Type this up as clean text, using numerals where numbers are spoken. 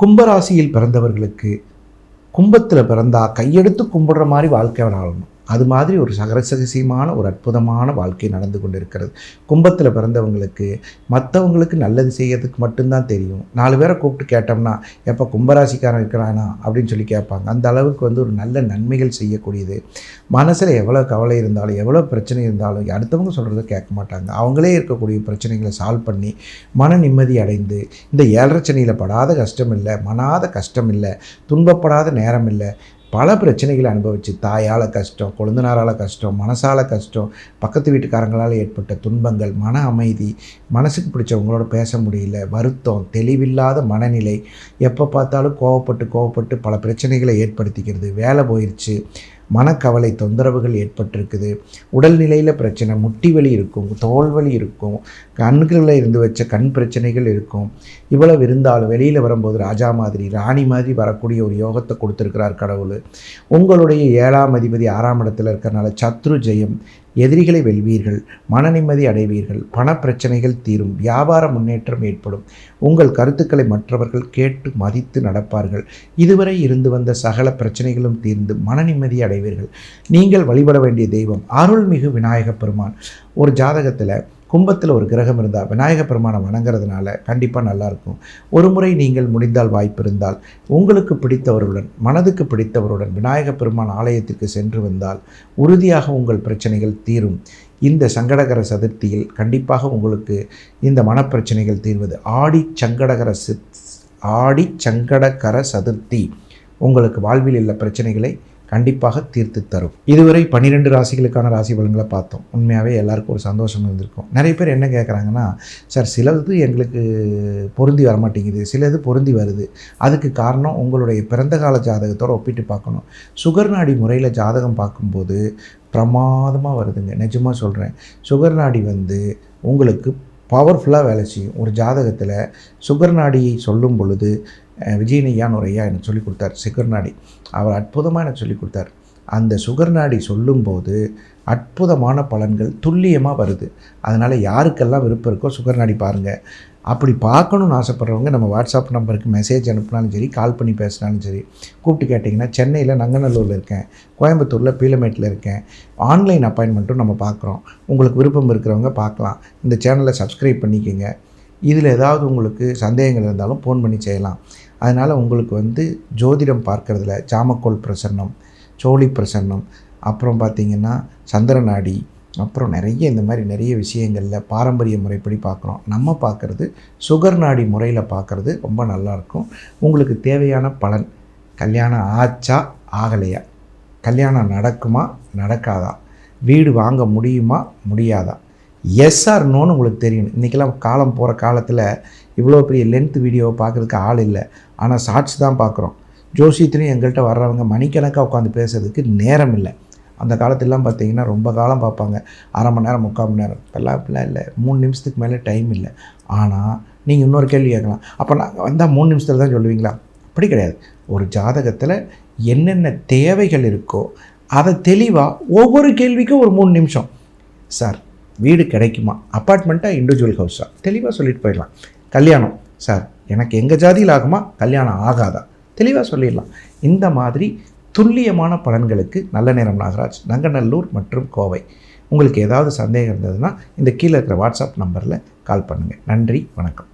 கும்பராசியில் பிறந்தவர்களுக்கு கும்பத்தில் பிறந்தா கையெடுத்து கும்பிடுற மாதிரி வாழ்க்கை வாழணும். அது மாதிரி ஒரு சகரசகசியமான ஒரு அற்புதமான வாழ்க்கை நடந்து கொண்டு இருக்கிறது. கும்பத்தில் பிறந்தவங்களுக்கு மற்றவங்களுக்கு நல்லது செய்யறதுக்கு மட்டும்தான் தெரியும். 4 பேரை கூப்பிட்டு கேட்டோம்னா எப்போ கும்பராசிக்காரன் இருக்கிறானா அப்படின்னு சொல்லி கேட்பாங்க. அந்த அளவுக்கு ஒரு நல்ல நன்மைகள் செய்யக்கூடியது. மனசில் எவ்வளோ கவலை இருந்தாலும் எவ்வளோ பிரச்சனை இருந்தாலும் அடுத்தவங்க சொல்கிறத கேட்க மாட்டாங்க. அவங்களே இருக்கக்கூடிய பிரச்சனைகளை சால்வ் பண்ணி மன நிம்மதி அடைந்து இந்த 7.5 சனியில் படாத கஷ்டம் இல்லை, மனாத கஷ்டம் இல்லை, துன்பப்படாத நேரம் இல்லை. பல பிரச்சனைகளை அனுபவித்து தாயால் கஷ்டம், கொழுந்தனாரால் கஷ்டம், மனசால் கஷ்டம், பக்கத்து வீட்டுக்காரங்களால் ஏற்பட்ட துன்பங்கள், மன அமைதி, மனசுக்கு பிடிச்சவங்களோட பேச முடியல, வருத்தம், தெளிவில்லாத மனநிலை, எப்போ பார்த்தாலும் கோவப்பட்டு பல பிரச்சனைகளை ஏற்படுத்திக்கிறது, வேலை போயிடுச்சு, மனக்கவலை தொந்தரவுகள் ஏற்பட்டிருக்குது, உடல்நிலையில் பிரச்சனை, முட்டி வலி இருக்கும், தோல் வலி இருக்கும், கண்களில் இருந்து வச்ச கண் பிரச்சனைகள் இருக்கும். இவ்வளவு இருந்தாலும் வெளியில் வரும்போது ராஜா மாதிரி ராணி மாதிரி வரக்கூடிய ஒரு யோகத்தை கொடுத்துருக்கிறார் கடவுள். உங்களுடைய 7ஆம் அதிபதி 6ஆம் இடத்துல இருக்கிறனால சத்ரு ஜெயம், எதிரிகளை வெல்வீர்கள், மன நிம்மதி அடைவீர்கள், பணப்பிரச்சனைகள் தீரும், வியாபார முன்னேற்றம் ஏற்படும், உங்கள் கருத்துக்களை மற்றவர்கள் கேட்டு மதித்து நடப்பார்கள், இதுவரை இருந்து வந்த சகல பிரச்சனைகளும் தீர்ந்து மன நிம்மதி அடைவீர்கள். நீங்கள் வழிபட வேண்டிய தெய்வம் அருள்மிகு விநாயக பெருமான். ஒரு ஜாதகத்தில் கும்பத்தில் ஒரு கிரகம் இருந்தால் விநாயக பெருமானை வணங்குறதுனால கண்டிப்பாக நல்லாயிருக்கும். ஒரு முறை நீங்கள் முடிந்தால் வாய்ப்பு இருந்தால் உங்களுக்கு பிடித்தவருடன் மனதுக்கு பிடித்தவருடன் விநாயக பெருமான் ஆலயத்திற்கு சென்று வந்தால் உறுதியாக உங்கள் பிரச்சனைகள் தீரும். இந்த சங்கடகர சதுர்த்தியில் கண்டிப்பாக உங்களுக்கு இந்த மனப்பிரச்சனைகள் தீர்வது. ஆடி சங்கடகர சதுர்த்தி உங்களுக்கு வாழ்வில் உள்ள பிரச்சனைகளை கண்டிப்பாக தீர்த்து தரும். இதுவரை 12 ராசிகளுக்கான ராசி பலன்களை பார்த்தோம். உண்மையாகவே எல்லாருக்கும் ஒரு சந்தோஷம் இருந்திருக்கும். நிறைய பேர் என்ன கேட்குறாங்கன்னா, சார் சிலது எங்களுக்கு பொருந்தி வரமாட்டேங்குது, சிலது பொருந்தி வருது. அதுக்கு காரணம் உங்களுடைய பிறந்த கால ஜாதகத்தோடு ஒப்பிட்டு பார்க்கணும். சுகர் நாடி முறையில் ஜாதகம் பார்க்கும்போது பிரமாதமாக வருதுங்க. நிஜமாக சொல்கிறேன். சுகர் நாடி உங்களுக்கு பவர்ஃபுல்லாக வேலை செய்யும். ஒரு ஜாதகத்தில் சுகர் நாடியை சொல்லும் பொழுது விஜயனையான்னு ஒரு ஐயா எனக்கு சொல்லிக் கொடுத்தார். சுகர் நாடி அவர் அற்புதமாக எனக்கு சொல்லிக் கொடுத்தார். அந்த சுகர் நாடி சொல்லும்போது அற்புதமான பலன்கள் துல்லியமாக வருது. அதனால் யாருக்கெல்லாம் விருப்பம் இருக்கோ சுகர் நாடி பாருங்கள். அப்படி பார்க்கணுன்னு ஆசைப்பட்றவங்க நம்ம வாட்ஸ்அப் நம்பருக்கு மெசேஜ் அனுப்பினாலும் சரி, கால் பண்ணி பேசினாலும் சரி, கூப்பிட்டு கேட்டிங்கன்னா சென்னையில் நங்கநல்லூரில் இருக்கேன், கோயம்புத்தூரில் பீலமேட்டில் இருக்கேன், ஆன்லைன் அப்பாயின்மெண்ட்டும் நம்ம பார்க்குறோம். உங்களுக்கு விருப்பம் இருக்கிறவங்க பார்க்கலாம். இந்த சேனலை சப்ஸ்கிரைப் பண்ணிக்கோங்க. இதில் ஏதாவது உங்களுக்கு சந்தேகங்கள் இருந்தாலும் ஃபோன் பண்ணி செய்யலாம். அதனால் உங்களுக்கு ஜோதிடம் பார்க்குறதுல ஜாமக்கோல் பிரசன்னம், சோழி பிரசன்னம், அப்புறம் பார்த்திங்கன்னா சந்திரநாடி, அப்புறம் இந்த மாதிரி நிறைய விஷயங்களில் பாரம்பரிய முறைப்படி பார்க்குறோம். நம்ம பார்க்குறது சுகர் நாடி முறையில் பார்க்குறது ரொம்ப நல்லாயிருக்கும். உங்களுக்கு தேவையான பலன், கல்யாணம் ஆச்சா ஆகலையா, கல்யாணம் நடக்குமா நடக்காதா, வீடு வாங்க முடியுமா முடியாதா, எஸ் ஆர் நோன்னு உங்களுக்கு தெரியணும். இன்றைக்கெல்லாம் காலம் போகிற காலத்தில் இவ்வளோ பெரிய லென்த் வீடியோவை பார்க்குறதுக்கு ஆள் இல்லை. ஆனால் ஷார்ட்ஸ் தான் பார்க்குறோம். ஜோசியத்துலேயும் எங்கள்கிட்ட வர்றவங்க மணிக்கணக்காக உட்காந்து பேசுறதுக்கு நேரம் இல்லை. அந்த காலத்திலலாம் பார்த்திங்கன்னா ரொம்ப காலம் பார்ப்பாங்க, 1/2 மணி நேரம் 3/4 மணி நேரம். இப்போல்லாம் இல்லை, 3 நிமிஷத்துக்கு மேலே டைம் இல்லை. ஆனால் நீங்கள் இன்னொரு கேள்வி கேட்கலாம், அப்போ நாங்கள் வந்தால் 3 நிமிஷத்தில் தான் சொல்லுவீங்களா? அப்படி கிடையாது. ஒரு ஜாதகத்தில் என்னென்ன தேவைகள் இருக்கோ அதை தெளிவாக ஒவ்வொரு கேள்விக்கும் ஒரு 3 நிமிஷம். சார் வீடு கிடைக்குமா, அப்பார்ட்மெண்ட்டாக இண்டிவிஜுவல் ஹவுஸாக, தெளிவாக சொல்லிட்டு போயிடலாம். கல்யாணம் சார் எனக்கு எங்கள் ஜாதியில் ஆகுமா, கல்யாணம் ஆகாதா, தெளிவாக சொல்லிடலாம். இந்த மாதிரி துல்லியமான பலன்களுக்கு நல்ல நேரம் நாகராஜ், நங்கநல்லூர் மற்றும் கோவை. உங்களுக்கு ஏதாவது சந்தேகம் இருந்ததுன்னா இந்த கீழே இருக்கிற வாட்ஸ்அப் நம்பரில் கால் பண்ணுங்கள். நன்றி, வணக்கம்.